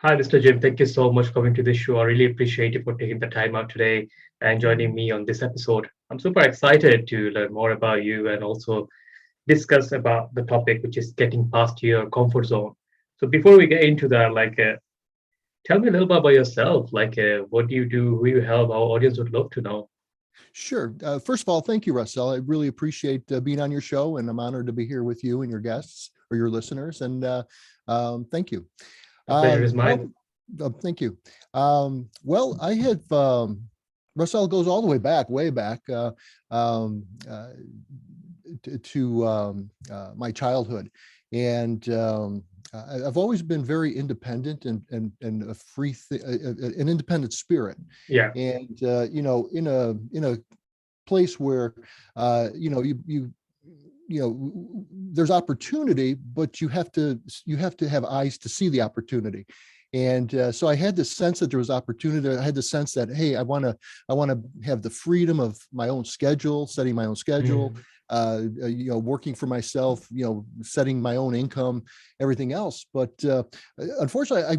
Hi, Mr. Jim. Thank you so much for coming to this show. I really appreciate you for taking the time out today and joining me on this episode. I'm super excited to learn more about you and also discuss about the topic, which is getting past your comfort zone. So before we get into that, tell me a little bit about yourself. What do you do? Who you help? Our audience would love to know. Sure. First of all, thank you, Russell. I really appreciate being on your show, and I'm honored to be here with you and your guests or your listeners. And thank you. The pleasure is Well, mine. thank you. Well, I have Russell goes all the way back um, uh, to my childhood, and I've always been very independent and a an independent spirit, Yeah, and in a place where there's opportunity, but you have to have eyes to see the opportunity. And so I had this sense that there was opportunity. I had the sense that, hey, I want to have the freedom of my own schedule, setting my own schedule, mm, working for myself, setting my own income, everything else. But unfortunately,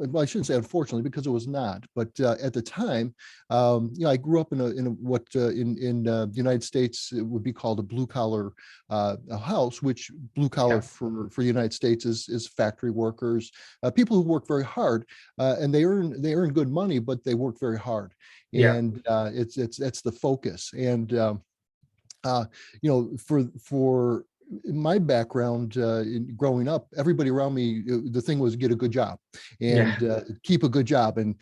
well, I shouldn't say unfortunately, because it was not. But at the time, I grew up in the United States it would be called a blue collar a house, which blue collar yeah, for the United States is factory workers, people who work very hard, and they earn good money, but they work very hard, yeah, and it's the focus. And for my background, growing up, everybody around me, the thing was get a good job yeah, and keep a good job. And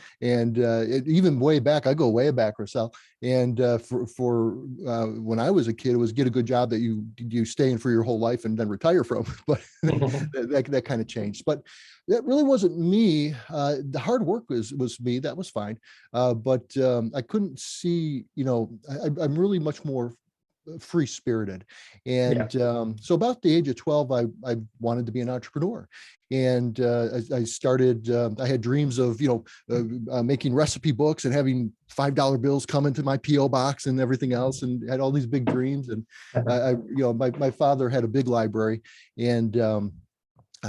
even way back, I go way back, Russell. And for when I was a kid, it was get a good job that you stay in for your whole life and then retire from. But that kind of changed. But that really wasn't me. The hard work was me. That was fine. But I couldn't see. I'm really much more free spirited. yeah, And so about the age of 12, I wanted to be an entrepreneur. And I started, I had dreams of, making recipe books and having $5 bills come into my PO box and everything else, and had all these big dreams. And my father had a big library, and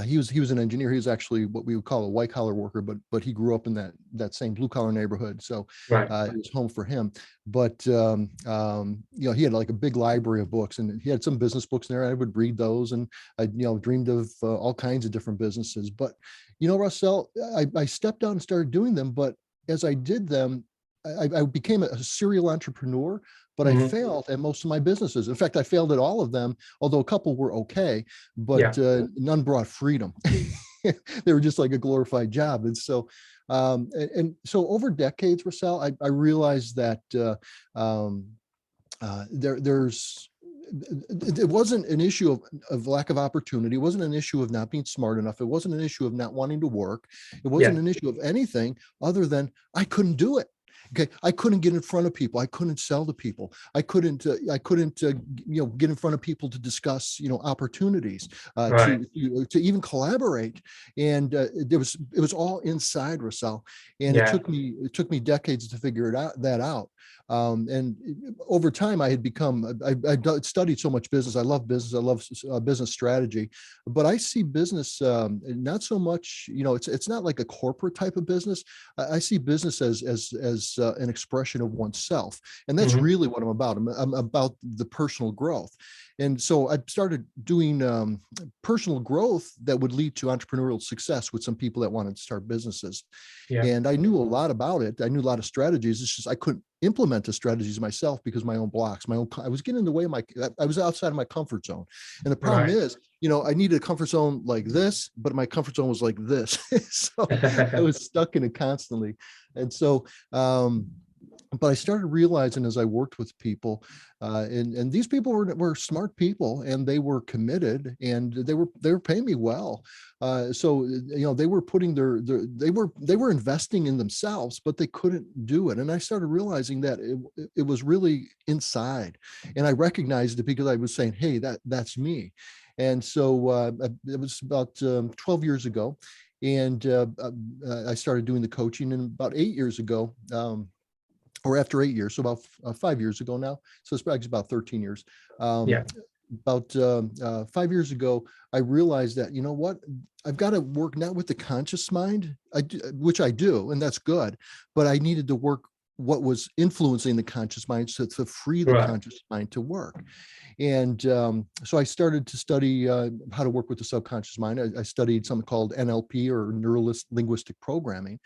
he was an engineer. He was actually what we would call a white collar worker, but he grew up in that same blue collar neighborhood, so right, it was home for him. But he had like a big library of books, and he had some business books in there. I would read those, and I dreamed of all kinds of different businesses. But Russell, I stepped out and started doing them. But as I did them, I became a serial entrepreneur, but I hmm, failed at most of my businesses. In fact, I failed at all of them, although a couple were okay, but yeah, none brought freedom. They were just like a glorified job. And so over decades, Russell, I realized that there's it wasn't an issue of lack of opportunity. It wasn't an issue of not being smart enough. It wasn't an issue of not wanting to work. It wasn't yeah, an issue of anything other than I couldn't do it. Okay, I couldn't get in front of people. I couldn't sell to people. I couldn't get in front of people to discuss opportunities, right, to even collaborate. And it was all inside, Russell. And it yeah, took me decades to figure that out. And over time, I had become, I studied so much business. I love business. I love business strategy, but I see business not so much, it's not like a corporate type of business. I see business as an expression of oneself. And that's hmm, really what I'm about. I'm about the personal growth. And so I started doing personal growth that would lead to entrepreneurial success with some people that wanted to start businesses. yeah, And I knew a lot about it. I knew a lot of strategies. It's just I couldn't implement the strategies myself because my own blocks, I was getting in the way of I was outside of my comfort zone. And the problem right. is, I needed a comfort zone like this, but my comfort zone was like this. So I was stuck in it constantly. And so, but I started realizing as I worked with people, and these people were smart people, and they were committed, and they were paying me well. So they were putting they were investing in themselves, but they couldn't do it. And I started realizing that it was really inside, and I recognized it because I was saying, "Hey, that's me." And so it was about 12 years ago, and I started doing the coaching, and about 8 years ago. Or after 8 years, so about 5 years ago now. So it's probably about 13 years. Um, Yeah, about 5 years ago, I realized that, you know what, I've got to work not with the conscious mind, which I do, and that's good, but I needed to work what was influencing the conscious mind to free the Right. conscious mind to work. And so I started to study how to work with the subconscious mind. I studied something called NLP, or neuro linguistic programming,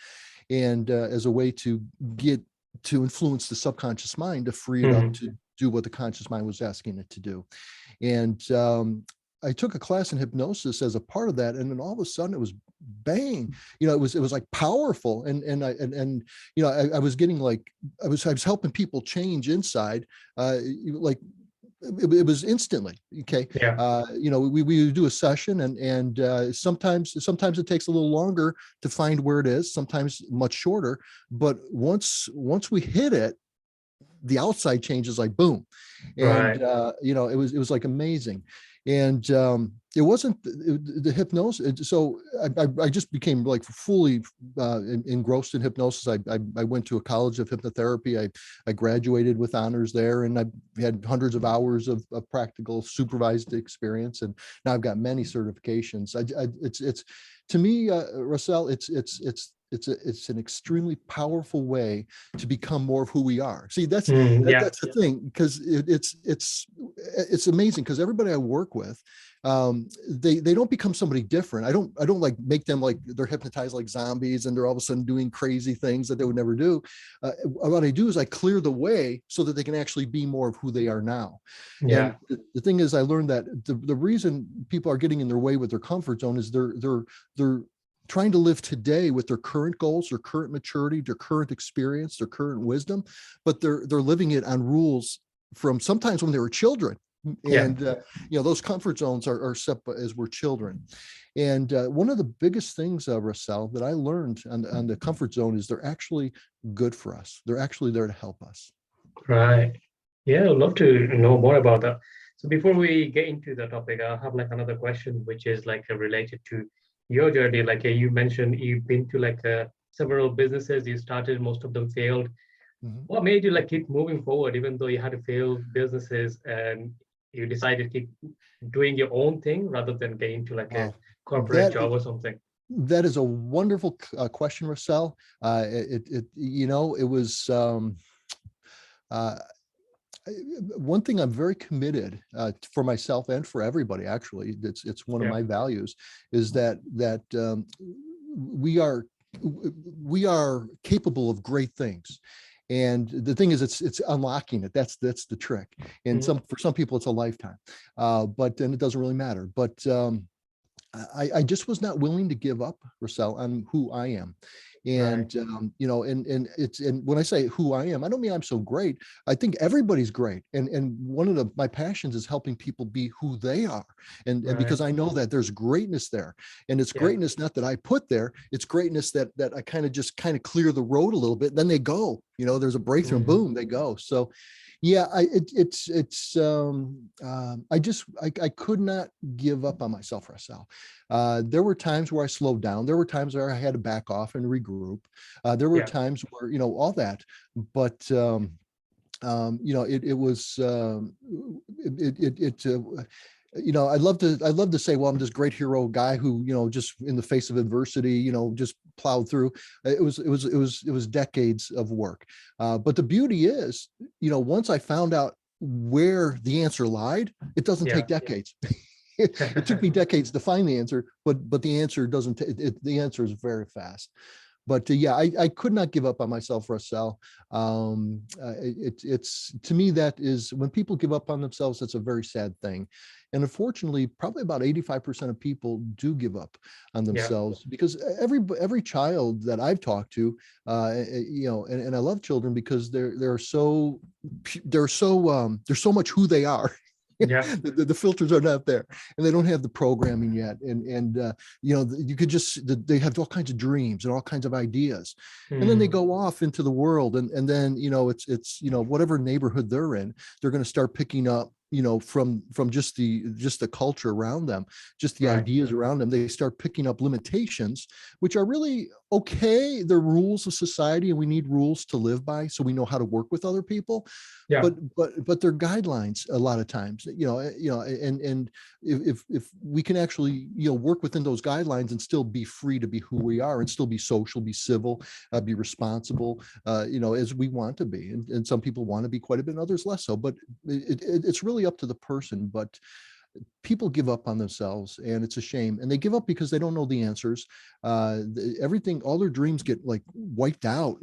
and as a way to get to influence the subconscious mind to free it up Mhm. to do what the conscious mind was asking it to do. And I took a class in hypnosis as a part of that, and then all of a sudden it was bang, it was like powerful, and I was getting like, I was helping people change inside, like it was instantly okay. Yeah. We would do a session, and sometimes it takes a little longer to find where it is, sometimes much shorter, but once we hit it, the outside changes like boom. And Right. it was like amazing. And it wasn't the hypnosis. So I just became like fully engrossed in hypnosis. I went to a college of hypnotherapy. I graduated with honors there, and I had hundreds of hours of practical supervised experience, and now I've got many certifications. It's to me, Russell, it's an extremely powerful way to become more of who we are. See, Yeah. that's the thing, because it's amazing, because everybody I work with, they don't become somebody different. I don't like make them like they're hypnotized like zombies and they're all of a sudden doing crazy things that they would never do. What I do is I clear the way so that they can actually be more of who they are now. And Yeah. the thing is, I learned that the reason people are getting in their way with their comfort zone is they're trying to live today with their current goals, their current maturity, their current experience, their current wisdom, but they're living it on rules from sometimes when they were children. Yeah. And those comfort zones are set as we're children. And one of the biggest things, Russell, that I learned on the comfort zone is they're actually good for us. They're actually there to help us. Right. Yeah, I'd love to know more about that. So before we get into the topic, I have like another question, which is like related to your journey. Like you mentioned, you've been to like several businesses. You started, most of them failed. Mhm. What made you like keep moving forward, even though you had to fail businesses, and you decided to keep doing your own thing rather than getting to like a Wow. corporate That job or something? that is a wonderful question, Russell. It was uh, one thing I'm very committed for myself and for everybody. Actually, it's one of Yeah. my values, is that we are we are capable of great things. And the thing is, it's unlocking it. That's the trick. And Mhm. for some people, it's a lifetime. But then it doesn't really matter. But I just was not willing to give up, Russell, on who I am. Right. And when I say who I am, I don't mean I'm so great. I think everybody's great. And one of my passions is helping people be who they are. And Right. because I know that there's greatness there. And it's Yeah. greatness not that I put there, it's greatness that I kind of clear the road a little bit. Then they go, there's a breakthrough and Mhm. boom, they go. So yeah, I could not give up on myself, Russell. There were times where I slowed down. There were times where I had to back off and regroup. There were Yeah. times where, all that, but it was I'd love to say, well, I'm this great hero guy who, just in the face of adversity, just plowed through. It was decades of work. But the beauty is, once I found out where the answer lied, it doesn't Yeah. take decades. It took me decades to find the answer, but the answer doesn't. The answer is very fast. But yeah, I could not give up on myself, Russell. It's to me, that is when people give up on themselves, that's a very sad thing. And unfortunately, probably about 85% of people do give up on Yeah. themselves, because every child that I've talked to, and I love children because there's so much who they are. Yeah. The filters are not there, and they don't have the programming yet. And you could just, they have all kinds of dreams and all kinds of ideas, and then they Mhm. go off into the world, and then it's whatever neighborhood they're in, they're going to start picking up from just the culture around them, just the Right. ideas around them. They start picking up limitations, which are really okay. They're rules of society, and we need rules to live by, so we know how to work with other people. Yeah. But they're guidelines a lot of times, and if we can actually work within those guidelines and still be free to be who we are, and still be social, be civil, be responsible, as we want to be. And some people want to be quite a bit, and others less so. But it's really up to the person. But people give up on themselves, and it's a shame. And they give up because they don't know the answers. Everything, all their dreams get like wiped out.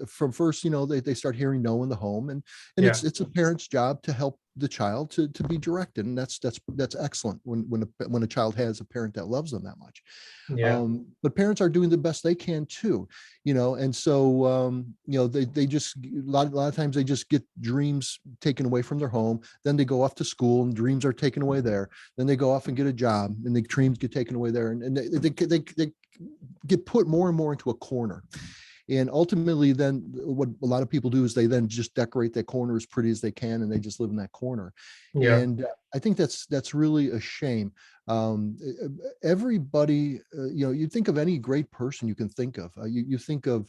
From first, they start hearing no in the home, and Yeah. it's a parent's job to help the child to be directed, and that's excellent when a child has a parent that loves them that much. Yeah. But parents are doing the best they can too, and so they just a lot of times they just get dreams taken away from their home. Then they go off to school, and dreams are taken away there. Then they go off and get a job, and the dreams get taken away there, and they get put more and more into a corner. And ultimately, then what a lot of people do is they then just decorate that corner as pretty as they can, and they just live in that corner. Yeah. And I think that's really a shame. Everybody, you think of any great person you can think of. You think of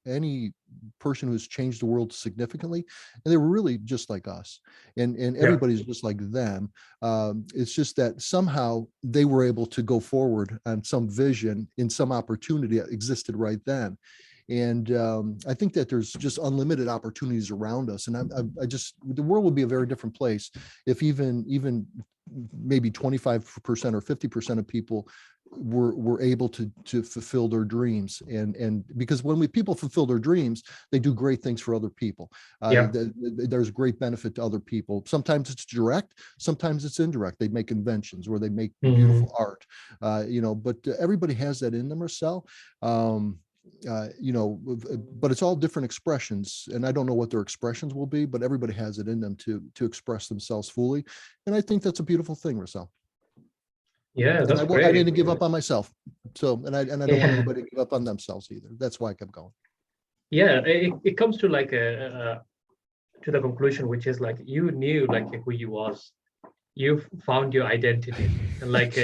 any person who's changed the world significantly, and they were really just like us, and Yeah. everybody's just like them. It's just that somehow they were able to go forward on some vision in some opportunity that existed right then. And I think that there's just unlimited opportunities around us. And I just, the world would be a very different place if even maybe 25% or 50% of people were able to fulfill their dreams. And because when people fulfill their dreams, they do great things for other people. Yeah. There's great benefit to other people. Sometimes it's direct, sometimes it's indirect. They make inventions, or they make Mhm. beautiful art, but everybody has that in them, Marcel. But it's all different expressions, and I don't know what their expressions will be, but everybody has it in them to express themselves fully. And I think that's a beautiful thing, Marcel. Yeah, And that's I great. didn't give up on myself. So, and I don't want Yeah. anybody to give up on themselves either. That's why I kept going. Yeah, it comes to like to the conclusion, which is like you knew like who you was, you found your identity, and like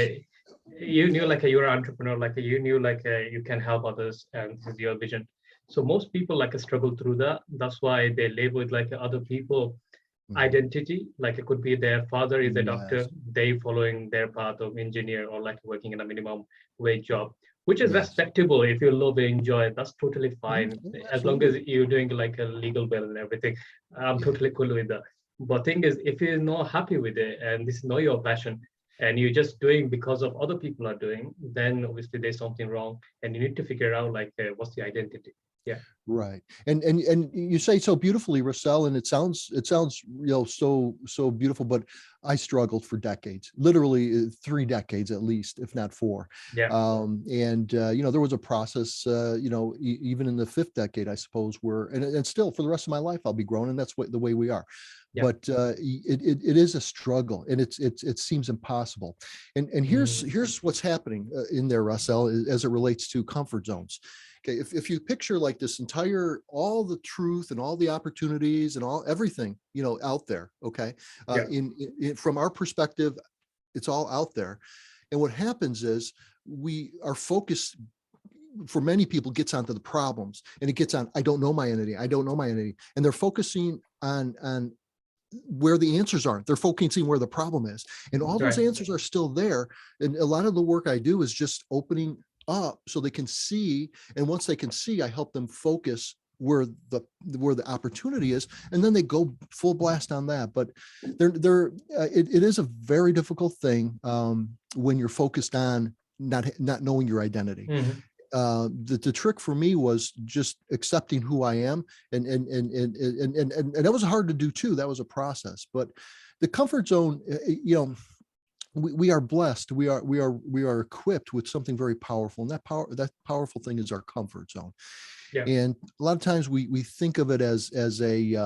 you knew like you're an entrepreneur, like you knew like you can help others, and this is your vision. So most people like struggle through that. That's why they live with like other people Mhm. identity. Like it could be their father is a doctor, Yes, they following their path of engineer, or like working in a minimum wage job, which is yes. respectable. If you love and enjoy it, that's totally Mhm. fine, Yeah, as long as absolutely. you're doing like a legal bill and everything. I'm Yeah. totally cool with that. But thing is, if you're not happy with it and this is not your passion, and you're just doing because of other people are doing, then obviously there's something wrong, and you need to figure out like what's the identity. Yeah. Right. And you say so beautifully, Russell, and it sounds so beautiful, but I struggled for decades, literally 3 decades at least, if not four. Yeah. And there was a process, even in the fifth decade, I suppose, where and still for the rest of my life I'll be growing, and that's the way we are. Yeah. But it is a struggle, and it seems impossible. And Mm. here's what's happening in there, Russell, as it relates to comfort zones. Okay, if you picture like this entire, all the truth and all the opportunities and everything, out there, okay, Yeah. from our perspective, it's all out there. And what happens is our focus for many people gets onto the problems, and it gets on, I don't know my entity, I don't know my entity. And they're focusing on where the answers aren't. They're focusing where the problem is. And all those Right. answers are still there. And a lot of the work I do is just opening up so they can see. And once they can see, I help them focus where the opportunity is, and then they go full blast on that. But it is a very difficult thing when you're focused on not knowing your identity. Mhm. The trick for me was just accepting who I am, and that was hard to do too. That was a process. But the comfort zone, we are blessed. We are equipped with something very powerful, and that powerful thing is our comfort zone. Yeah. And a lot of times we think of it as a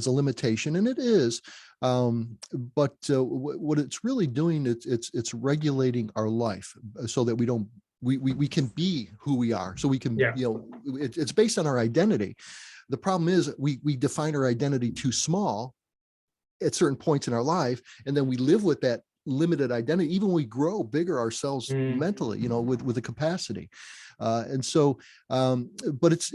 limitation, and it is. But what it's really doing, it's regulating our life so that we can be who we are. So we can, Yeah. it's based on our identity. The problem is we define our identity too small, at certain points in our life, and then we live with that limited identity, even when we grow bigger ourselves mentally, with the capacity. And so, but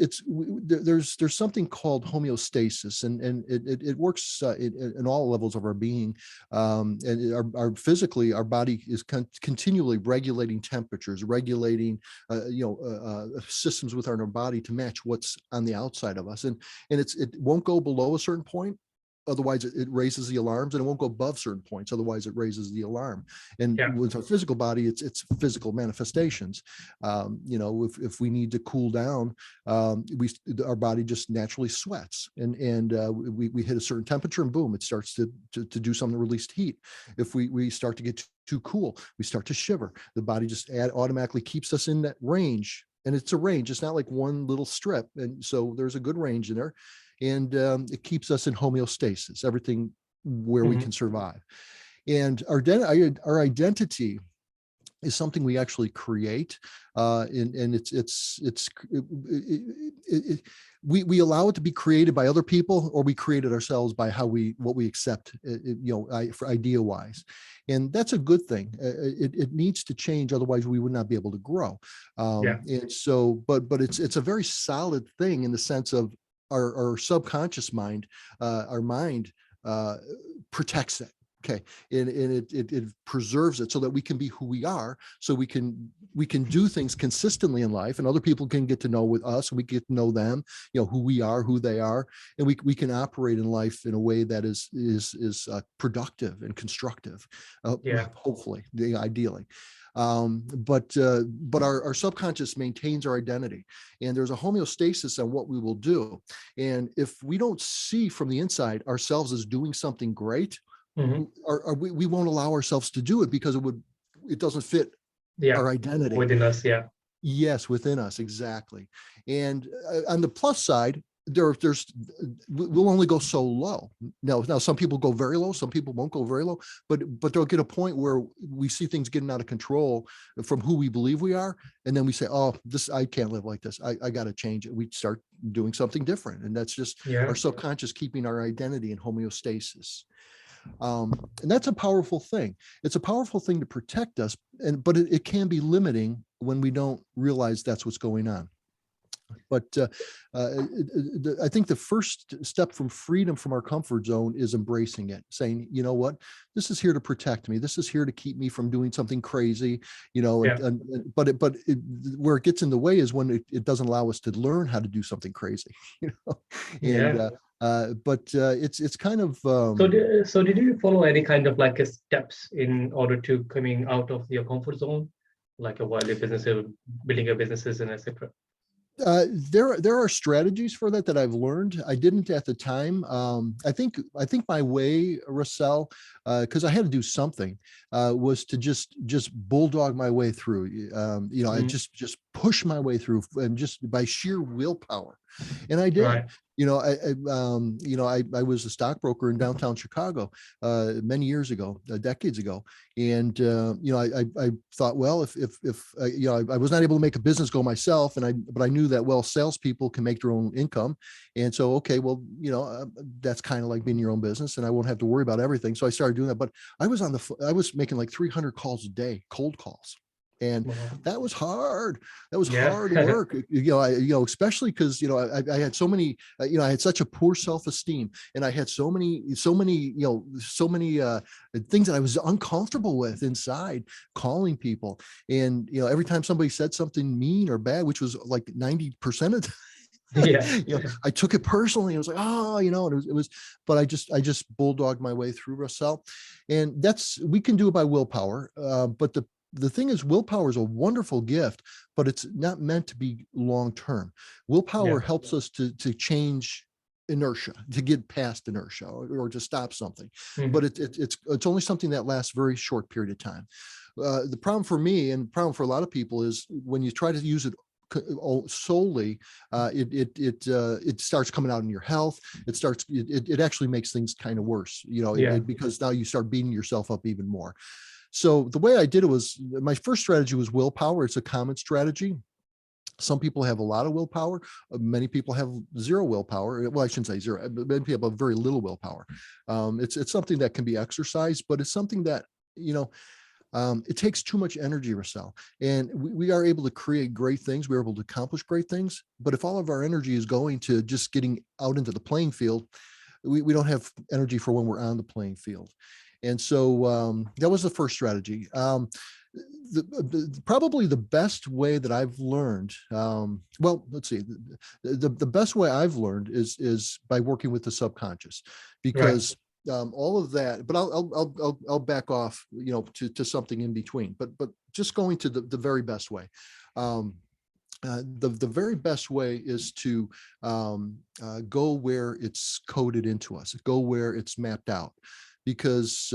there's something called homeostasis, and it works in all levels of our being. And our physically, our body is continually regulating temperatures, regulating, systems within our body to match what's on the outside of us. And it won't go below a certain point. Otherwise, it raises the alarms, and it won't go above certain points. Otherwise, it raises the alarm. And with our physical body, it's physical manifestations. If we need to cool down, our body just naturally sweats, and we hit a certain temperature, and boom, it starts to do something to release heat. If we start to get too cool, we start to shiver. The body just automatically keeps us in that range. And it's a range. It's not like one little strip. And so there's a good range in there. And it keeps us in homeostasis, everything where we can survive. And our identity is something we actually create, and we allow it to be created by other people, or we create it ourselves by what we accept, for idea wise. And that's a good thing. It needs to change, otherwise we would not be able to grow. And so, but it's a very solid thing in the sense of our subconscious mind, our mind protects it. Okay, and it preserves it so that we can be who we are, so we can do things consistently in life, and other people can get to know with us, and we get to know them, who we are, who they are, and we can operate in life in a way that is productive and constructive, hopefully, ideally. But our subconscious maintains our identity, and there's a homeostasis on what we will do. And if we don't see from the inside ourselves as doing something great, we won't allow ourselves to do it, because it doesn't fit our identity within us. Yes, within us, exactly. And on the plus side, we'll only go so low. Now some people go very low, some people won't go very low, but they'll get a point where we see things getting out of control from who we believe we are, and then we say, oh, I can't live like this, I got to change it. We start doing something different, and that's just our subconscious keeping our identity in homeostasis. And that's a powerful thing. It's a powerful thing to protect us, but it can be limiting when we don't realize that's what's going on. But I think the first step from freedom from our comfort zone is embracing it, saying, you know what, this is here to protect me. This is here to keep me from doing something crazy, but where it gets in the way is when it doesn't allow us to learn how to do something crazy, it's kind of. So did you follow any kind of like steps in order to coming out of your comfort zone, like while your business, building your businesses and etc.? There are strategies for that I've learned. I didn't at the time. I think my way, Russell, because I had to do something, was to just bulldog my way through. I just push my way through, and just by sheer willpower, and I did. Right. I was a stockbroker in downtown Chicago many years ago, decades ago, and I thought, well, if I was not able to make a business go myself, but I knew that salespeople can make their own income, and so that's kind of like being your own business, and I won't have to worry about everything. So I started doing that, but I was making like 300 calls a day, cold calls. And that was hard. That was hard work, especially because, I had so many, I had such a poor self-esteem, and I had so many things that I was uncomfortable with inside calling people. And, every time somebody said something mean or bad, which was like 90% of the I took it personally. It was like, but I just bulldogged my way through, Russell. And we can do it by willpower. But the thing is, willpower is a wonderful gift, but it's not meant to be long-term. Willpower helps us to change inertia, to get past inertia, or to stop something. But it's only something that lasts a very short period of time. The problem for me, and problem for a lot of people, is when you try to use it solely, it starts coming out in your health. It actually makes things kind of worse, because now you start beating yourself up even more. So the way I did it was, my first strategy was willpower. It's a common strategy. Some people have a lot of willpower. Many people have zero willpower. Well, I shouldn't say zero, but many people have very little willpower. It's something that can be exercised, but it's something that, you know, it takes too much energy, Russell. And we are able to create great things. We're able to accomplish great things. But if all of our energy is going to just getting out into the playing field, we don't have energy for when we're on the playing field. And so that was the first strategy. Probably the best way that I've learned, well, let's see, the best way I've learned is by working with the subconscious, because all of that, but I'll back off, you know, to something in between, but just going to the very best way. The very best way is to go where it's coded into us, go where it's mapped out, because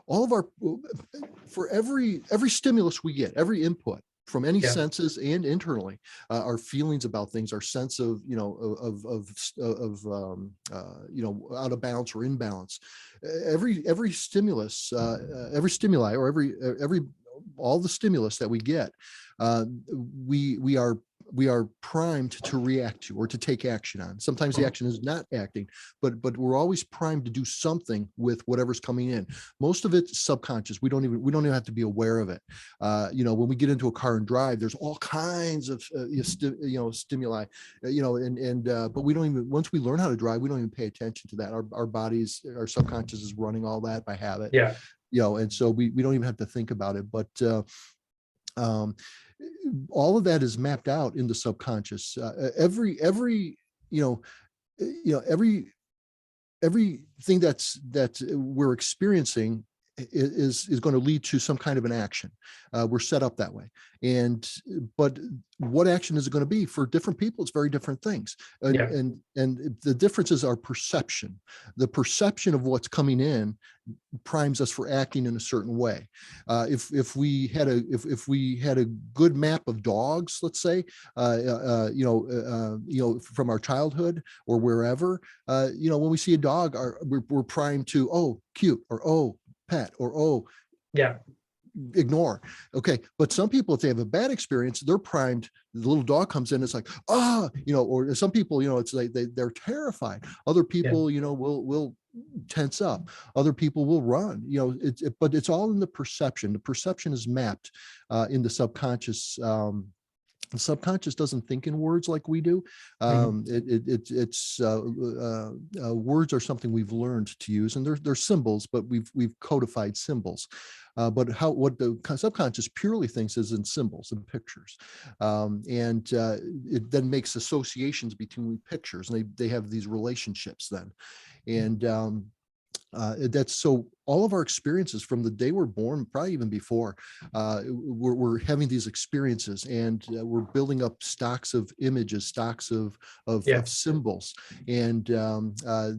all of our, for every stimulus we get, every input from any senses and internally, our feelings about things, our sense of, you know, you know, out of balance or in balance, every stimulus, every stimuli, or every all the stimulus that we get, we are primed to react to or to take action on. Sometimes the action is not acting, but we're always primed to do something with whatever's coming in. Most of it's subconscious. We don't even have to be aware of it. You know, when we get into a car and drive, there's all kinds of stimuli, you know, but we don't even, once we learn how to drive, we don't even pay attention to that. Our bodies, our subconscious is running all that by habit. Yeah. You know, and so we don't even have to think about it. But all of that is mapped out in the subconscious. Every everything that we're experiencing is going to lead to some kind of an action. We're set up that way. But what action is it going to be for different people? It's very different things. And the difference is our perception. The perception of what's coming in primes us for acting in a certain way. If we had a good map of dogs, let's say, from our childhood or wherever, when we see a dog, we're primed to, oh, cute, or oh, pet, or oh, ignore. Okay, but some people, if they have a bad experience, they're primed. The little dog comes in, it's like, or some people, it's like they're terrified. Other people, will tense up. Other people will run. But it's all in the perception. The perception is mapped in the subconscious. The subconscious doesn't think in words like we do. Words are something we've learned to use, and they're symbols, but we've codified symbols. But what the subconscious purely thinks is in symbols and pictures, it then makes associations between pictures, and they have these relationships then, and that's so all of our experiences from the day we're born, probably even before, we're having these experiences, and we're building up stocks of images, stocks of symbols, and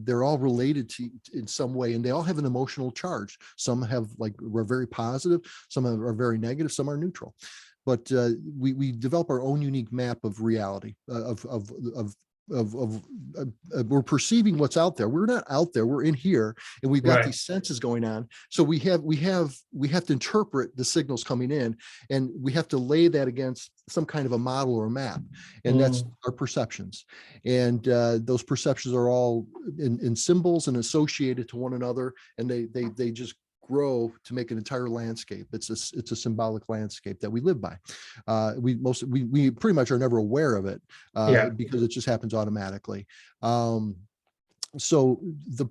they're all related to in some way, and they all have an emotional charge. Some are very positive, some are very negative, some are neutral. But we develop our own unique map of reality, we're perceiving what's out there. We're not out there, we're in here, and we've got these senses going on. So we have to interpret the signals coming in, and we have to lay that against some kind of a model or a map, and that's our perceptions. And those perceptions are all in symbols and associated to one another, and they just grow to make an entire landscape. It's a symbolic landscape that we live by. We pretty much are never aware of it because it just happens automatically. So the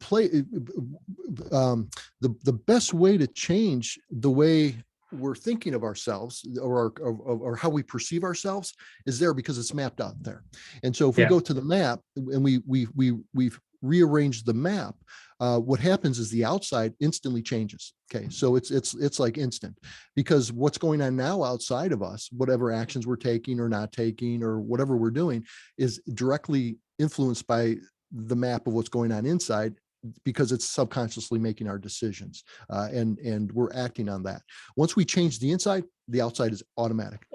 best way to change the way we're thinking of ourselves or how we perceive ourselves is there, because it's mapped out there. And so if we go to the map and we've rearranged the map, what happens is the outside instantly changes. Okay, so it's like instant, because what's going on now outside of us, whatever actions we're taking or not taking or whatever we're doing, is directly influenced by the map of what's going on inside, because it's subconsciously making our decisions, and we're acting on that. Once we change the inside, the outside is automatically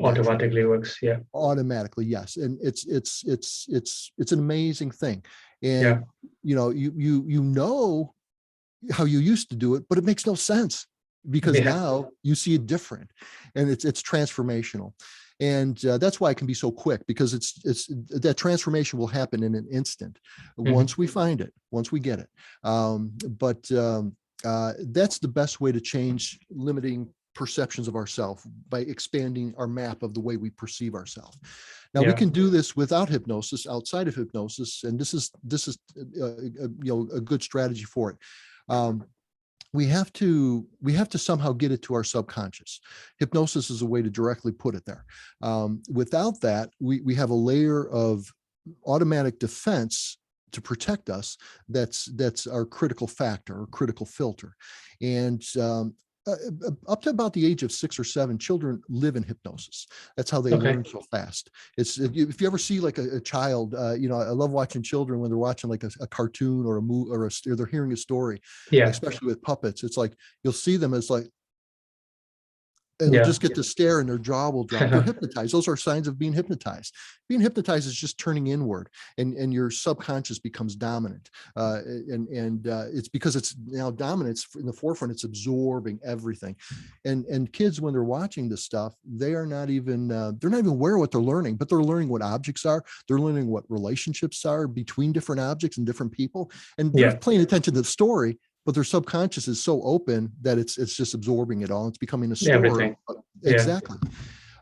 works. Automatically, yes. And it's an amazing thing. And you know how you used to do it, but it makes no sense, because now you see it different, and it's transformational. And that's why it can be so quick, because it's that transformation will happen in an instant once we find it, once we get it. That's the best way to change limiting perceptions of ourselves, by expanding our map of the way we perceive ourselves. Now we can do this without hypnosis, outside of hypnosis, and this is a good strategy for it. We have to somehow get it to our subconscious. Hypnosis is a way to directly put it there. Without that, we have a layer of automatic defense to protect us. That's our critical factor or critical filter. And up to about the age of 6 or 7, children live in hypnosis. That's how they learn so fast. It's if you ever see like a child, I love watching children when they're watching like a cartoon or a movie, or they're hearing a story, especially with puppets. It's like you'll see them as like, and they'll just get to stare and their jaw will drop. They're hypnotized. Those are signs of being hypnotized. Being hypnotized is just turning inward, and your subconscious becomes dominant. It's because it's now dominant, it's in the forefront, it's absorbing everything. And kids, when they're watching this stuff, they're not even aware of what they're learning, but they're learning what objects are. They're learning what relationships are between different objects and different people. And they're paying attention to the story, but their subconscious is so open that it's just absorbing it all. It's becoming a store. Everything. Exactly.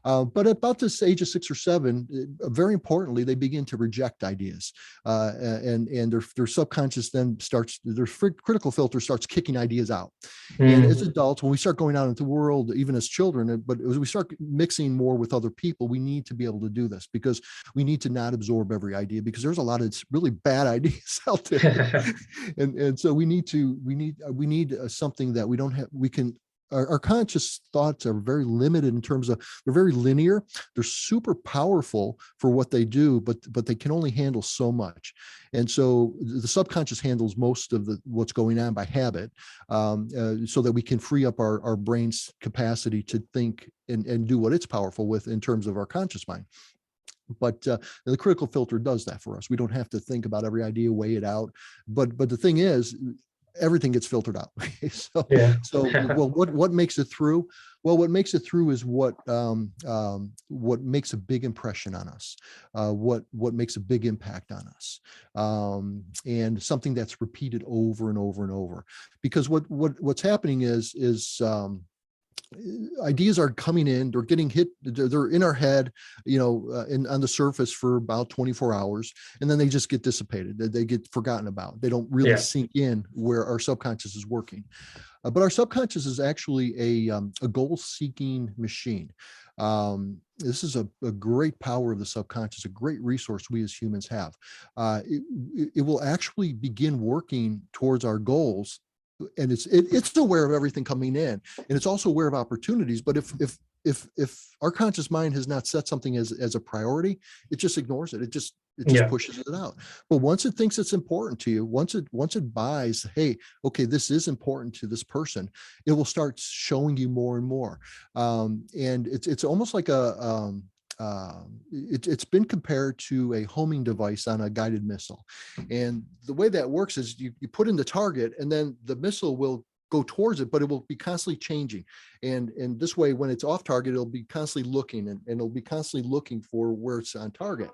But about this age of 6 or 7, very importantly, they begin to reject ideas, and their subconscious then starts, their critical filter starts kicking ideas out. And as adults, when we start going out into the world, even as children, but as we start mixing more with other people, we need to be able to do this, because we need to not absorb every idea, because there's a lot of really bad ideas out there. and so we need something that we don't have. We can. Our conscious thoughts are very limited in terms of, they're very linear. They're super powerful for what they do, but they can only handle so much. And so the subconscious handles most of what's going on by habit, so that we can free up our brain's capacity to think and do what it's powerful with in terms of our conscious mind. But the critical filter does that for us. We don't have to think about every idea, weigh it out. But the thing is, everything gets filtered out. Well, what makes it through? Well, what makes it through is what makes a big impression on us, what makes a big impact on us, and something that's repeated over and over and over. Because what's happening is ideas are coming in, they're getting hit, they're in our head, on the surface for about 24 hours, and then they just get dissipated. They get forgotten about. They don't really sink in where our subconscious is working. But our subconscious is actually a goal-seeking machine. This is a great power of the subconscious, a great resource we as humans have. It will actually begin working towards our goals. And it's aware of everything coming in, and it's also aware of opportunities. But if our conscious mind has not set something as a priority, it just ignores it. It just pushes it out. But once it thinks it's important to you, once it buys, hey, okay, this is important to this person, it will start showing you more and more. And it's almost like it's been compared to a homing device on a guided missile. And the way that works is you put in the target, and then the missile will go towards it, but it will be constantly changing. And this way, when it's off target, it'll be constantly looking, and it'll be constantly looking for where it's on target.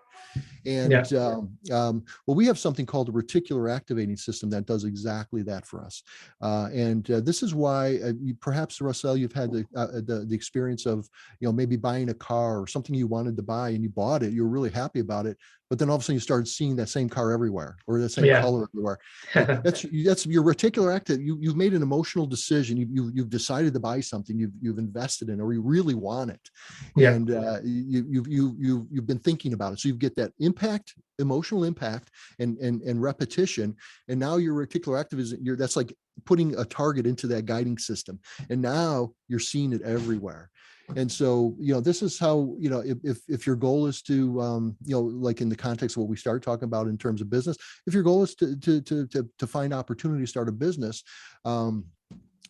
And well, we have something called the reticular activating system that does exactly that for us. This is why perhaps, Russell, you've had the experience of maybe buying a car or something you wanted to buy, and you bought it, you were really happy about it, but then all of a sudden you started seeing that same car everywhere, or the same color everywhere. That's your reticular active. You've made an emotional decision. You've decided to buy something you've invested in, or you really want it, and you've been thinking about it. So you get that impact, emotional impact, and repetition, and now your reticular activism. That's like putting a target into that guiding system, and now you're seeing it everywhere. And so, this is how, if your goal is to, like in the context of what we started talking about in terms of business, if your goal is to find opportunity to start a business,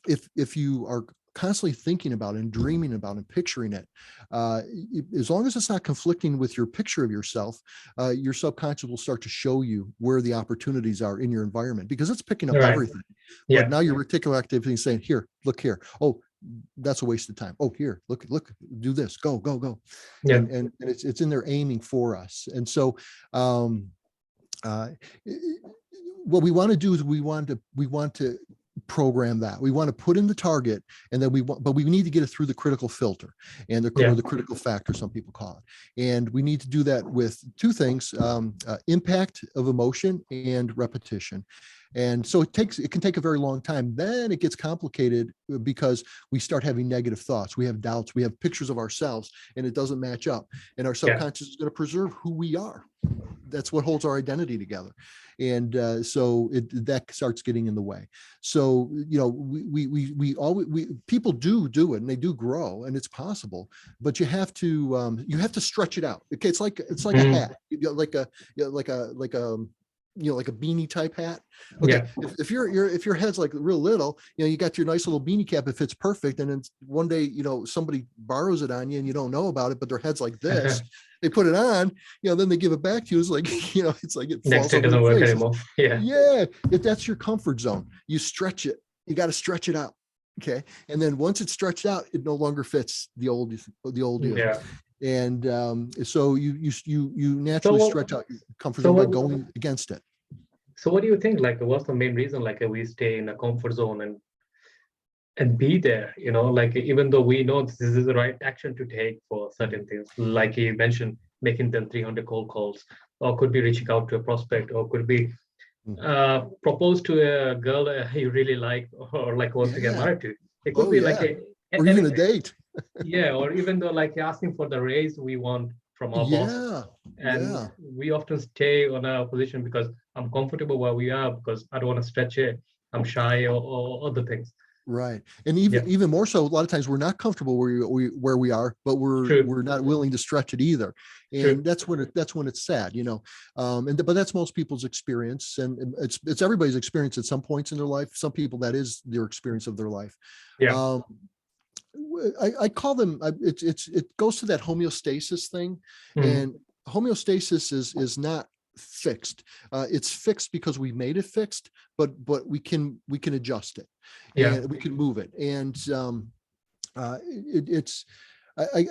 if you are constantly thinking about it and dreaming about and picturing it, as long as it's not conflicting with your picture of yourself, your subconscious will start to show you where the opportunities are in your environment, because it's picking up everything. But now your reticular activity is saying, here, look here. Oh, that's a waste of time. Oh, here, look, do this, go. Yeah. And it's in there aiming for us. And so what we want to do is we want to program that. We want to put in the target, and then but we need to get it through the critical filter and or the critical factor, some people call it. And we need to do that with two things: impact of emotion and repetition. And so it can take a very long time. Then it gets complicated because we start having negative thoughts. We have doubts. We have pictures of ourselves, and it doesn't match up. And our subconscious is going to preserve who we are. That's what holds our identity together. And so that starts getting in the way. So, people do it, and they do grow, and it's possible, but you have to stretch it out. Okay. It's like a hat, like a beanie type hat. Okay. Yeah. If your head's like real little, you got your nice little beanie cap, it fits perfect. And then one day, somebody borrows it on you and you don't know about it, but their head's like this. They put it on, then they give it back to you. It's like, it's like it next day doesn't work anymore. Yeah. If that's your comfort zone, you stretch it. You got to stretch it out. Okay. And then once it's stretched out, it no longer fits the old you. Yeah. And so you naturally stretch out your comfort zone by going against it. So what do you think, what's the main reason, we stay in a comfort zone and be there, even though we know this is the right action to take for certain things, like you mentioned, making them 300 cold calls, or could be reaching out to a prospect, or could be propose to a girl you really like, or want to get married to. It could be or even a date. Yeah, or even though asking for the raise we want from our boss. And we often stay on our position because I'm comfortable where we are, because I don't want to stretch it. I'm shy or other things. Right. And even more so, a lot of times we're not comfortable where we are, but we're not willing to stretch it either. And that's when it's sad, but that's most people's experience, and it's everybody's experience at some points in their life. Some people, that is their experience of their life. Yeah. I call them, it goes to that homeostasis thing. And homeostasis is not fixed. It's fixed because we made it fixed, but we can adjust it, and we can move it. And I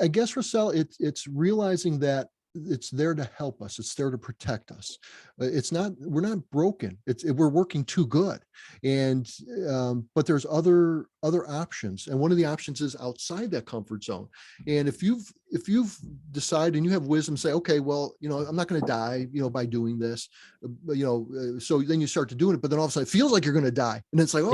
guess, Russell, it's realizing that it's there to help us. It's there to protect us. We're not broken. We're working too good. And, but there's other options. And one of the options is outside that comfort zone. And if you've decided and you have wisdom, say, okay, well, I'm not going to die, by doing this, so then you start to do it, but then all of a sudden it feels like you're going to die. And it's like,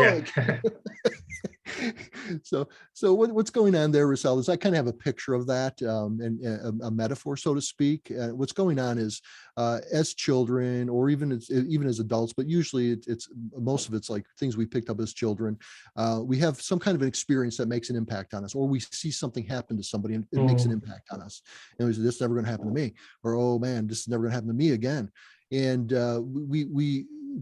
So what's going on there, Russell, is I kind of have a picture of that, and a metaphor, so to speak. What's going on is, as children, or even as adults, but usually it's most of it's like things we picked up as children. We have some kind of an experience that makes an impact on us, or we see something happen to somebody and it makes an impact on us. And we say, this is never going to happen to me, or, oh man, this is never going to happen to me again. And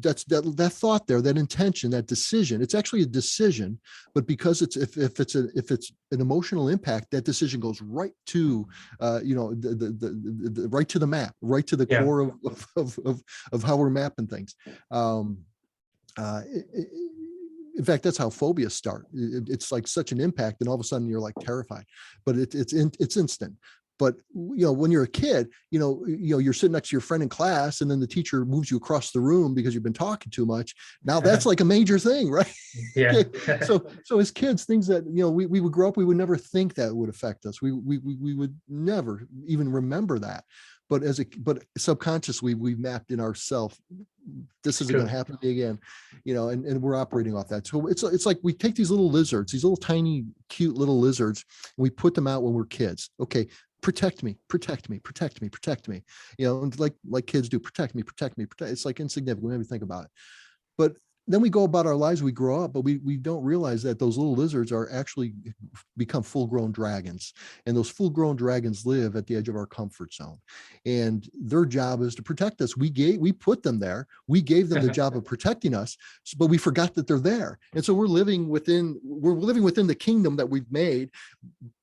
that's that thought there, that intention, that decision. It's actually a decision, but because if it's an emotional impact, that decision goes right to the right to the map, right to the core of how we're mapping things. In fact, that's how phobias start. It's like such an impact, and all of a sudden you're like terrified, but it's instant. But when you're a kid, you're sitting next to your friend in class, and then the teacher moves you across the room because you've been talking too much. Now that's like a major thing, right? Yeah. So as kids, things that we would grow up, we would never think that would affect us. We would never even remember that. But subconsciously we mapped in ourselves, this isn't going to happen to me again, and we're operating off that. So it's like we take these little lizards, these little tiny, cute little lizards, and we put them out when we're kids. Okay. Protect me, protect me, protect me, protect me. And like kids do, protect me, protect me, protect. It's like insignificant. We never think about it. But then we go about our lives, we grow up, but we don't realize that those little lizards are actually become full-grown dragons. And those full-grown dragons live at the edge of our comfort zone. And their job is to protect us. We put them there. We gave them the job of protecting us, but we forgot that they're there. And so we're living within the kingdom that we've made,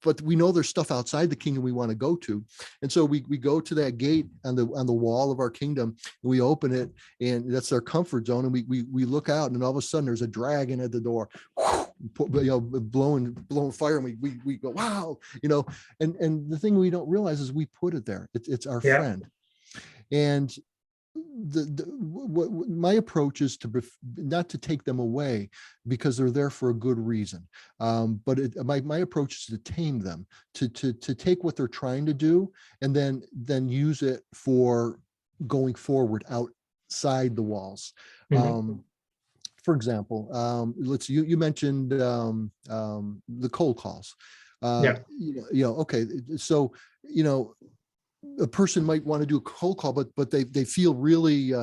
but we know there's stuff outside the kingdom we want to go to. And so we go to that gate on the wall of our kingdom, and we open it, and that's our comfort zone. And we look out, and all of a sudden there's a dragon at the door, blowing fire. And we go, wow, and the thing we don't realize is we put it there. It's our friend. And my approach is to not to take them away, because they're there for a good reason. But my approach is to tame them, to take what they're trying to do, and then use it for going forward outside the walls. For example, you mentioned the cold calls. Okay, so a person might want to do a cold call, but they feel really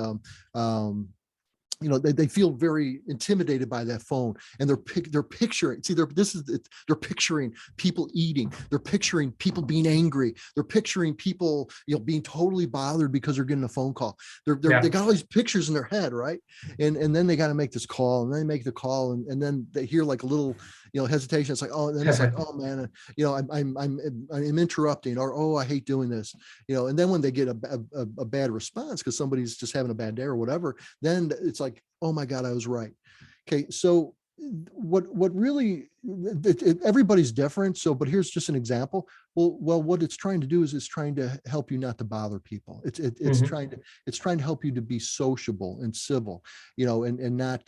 they feel very intimidated by that phone, and they're picturing, they're picturing people eating, they're picturing people being angry, they're picturing people being totally bothered because they're getting a phone call. They got all these pictures in their head, right? And then they got to make this call, and then they make the call, and then they hear like a little hesitation. It's like, oh, and then it's like, oh man, I'm interrupting, or oh, I hate doing this, and then when they get a bad response because somebody's just having a bad day or whatever, then it's like, oh my God, I was right. Okay, so what really, everybody's different. So, but here's just an example. Well, what it's trying to do is it's trying to help you not to bother people. It's trying to help you to be sociable and civil, and not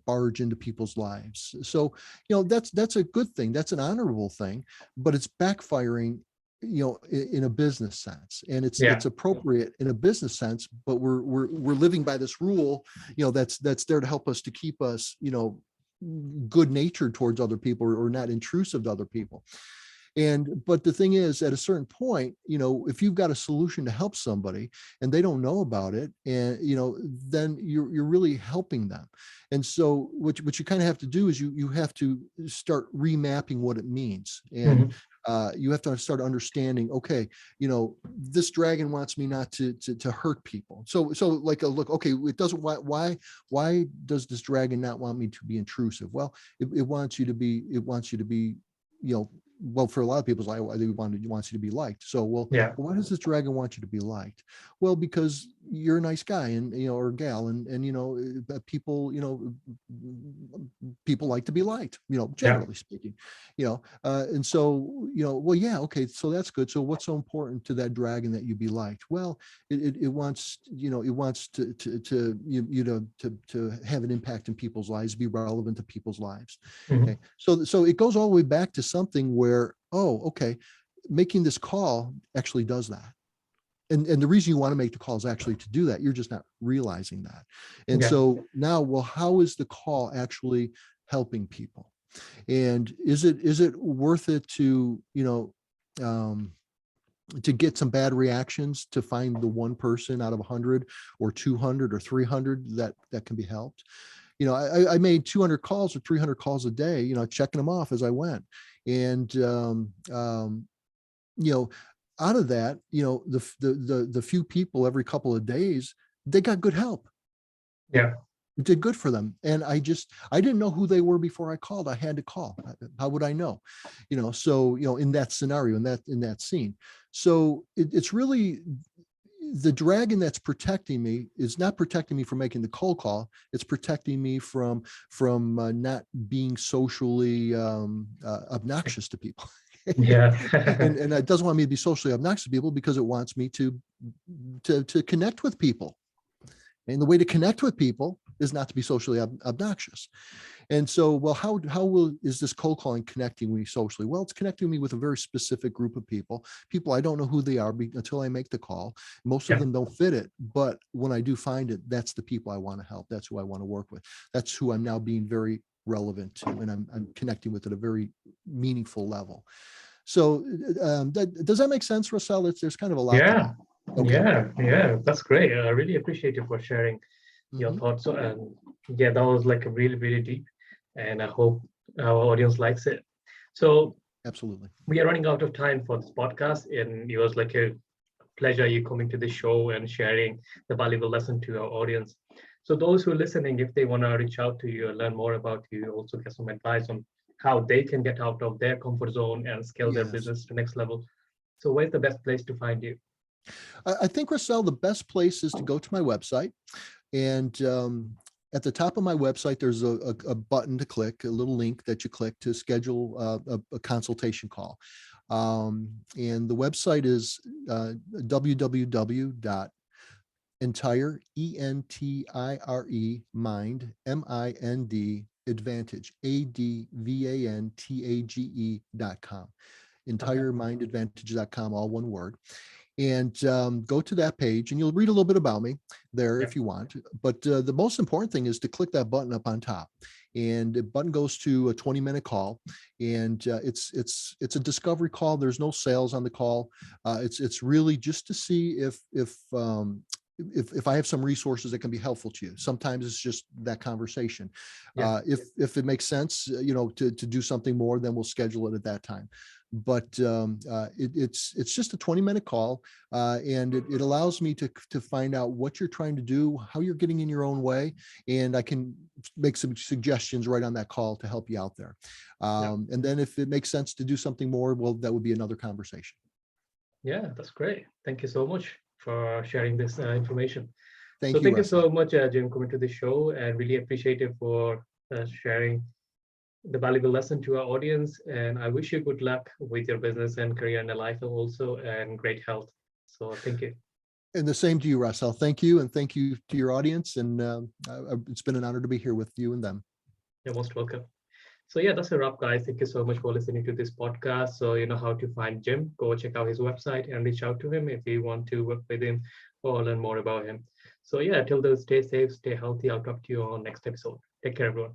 barge into people's lives. So, that's a good thing. That's an honorable thing, but it's backfiring in a business sense, and it's appropriate in a business sense, but we're living by this rule, that's there to help us, to keep us, good natured towards other people, or not intrusive to other people. But the thing is, at a certain point, if you've got a solution to help somebody and they don't know about it, and then you're really helping them. And so what you kind of have to do is you have to start remapping what it means. And you have to start understanding, okay, this dragon wants me not to hurt people. So like, look, okay, it doesn't, why does this dragon not want me to be intrusive? Well, it wants you to be, well, for a lot of people, it wants you to be liked. So, why does this dragon want you to be liked? Well, because you're a nice guy, and or gal, and people, people like to be liked, generally speaking, and so, okay, so that's good. So what's so important to that dragon that you be liked? Well, it wants, it wants to have an impact in people's lives, be relevant to people's lives. Okay, so it goes all the way back to something where, oh, okay, making this call actually does that. And the reason you want to make the call is actually to do that. You're just not realizing that. And so now, well, how is the call actually helping people? And is it worth it to, to get some bad reactions to find the one person out of 100 or 200 or 300 that can be helped? I made 200 calls or 300 calls a day, checking them off as I went. And, out of that, the few people every couple of days, they got good help. Yeah. It did good for them. And I didn't know who they were before I called. I had to call. How would I know? So, in that scenario, in that scene. So it's really, the dragon that's protecting me is not protecting me from making the cold call. It's protecting me from not being socially obnoxious to people. And it doesn't want me to be socially obnoxious to people, because it wants me to connect with people. And the way to connect with people is not to be socially obnoxious. And so, well, how is this cold calling connecting me socially? Well, it's connecting me with a very specific group of people I don't know who they are until I make the call. Most of them don't fit it, but when I do find it, that's the people I want to help. That's who I want to work with. That's who I'm now being very relevant to, and I'm connecting with at a very meaningful level. So does that make sense, Russell? There's kind of a lot. Yeah. Okay. Yeah, that's great. I really appreciate you for sharing your thoughts. And that was like a really, really deep, and I hope our audience likes it. So absolutely, we are running out of time for this podcast, and it was like a pleasure you coming to the show and sharing the valuable lesson to our audience. So those who are listening, if they want to reach out to you and learn more about you, also get some advice on how they can get out of their comfort zone and scale their Yes. business to next level. So where's the best place to find you? I think, Russell, the best place is to go to my website. And at the top of my website, there's a button to click, a little link that you click to schedule a consultation call. And the website is www.entire, ENTIRE, mind, MIND, advantage, ADVANTAGE.com. EntireMindAdvantage.com, all one word. And go to that page and you'll read a little bit about me there if you want. But the most important thing is to click that button up on top. And the button goes to a 20-minute call. And it's a discovery call. There's no sales on the call. It's really just to see if I have some resources that can be helpful to you. Sometimes it's just that conversation. If it makes sense, to do something more, then we'll schedule it at that time. But it's just a 20-minute call, and it allows me to find out what you're trying to do, how you're getting in your own way, and I can make some suggestions right on that call to help you out there. And then if it makes sense to do something more, well, that would be another conversation. Yeah, that's great. Thank you so much for sharing this information. Thank you, you so Russell. much, Jim, coming to the show, and really appreciate it for sharing the valuable lesson to our audience. And I wish you good luck with your business and career and life also, and great health. So thank you. And the same to you, Russell. Thank you. And thank you to your audience. And it's been an honor to be here with you and them. You're most welcome. So yeah, that's a wrap, guys. Thank you so much for listening to this podcast. So you know how to find Jim. Go check out his website and reach out to him if you want to work with him or learn more about him. So yeah, till then, stay safe, stay healthy. I'll talk to you on next episode. Take care, everyone.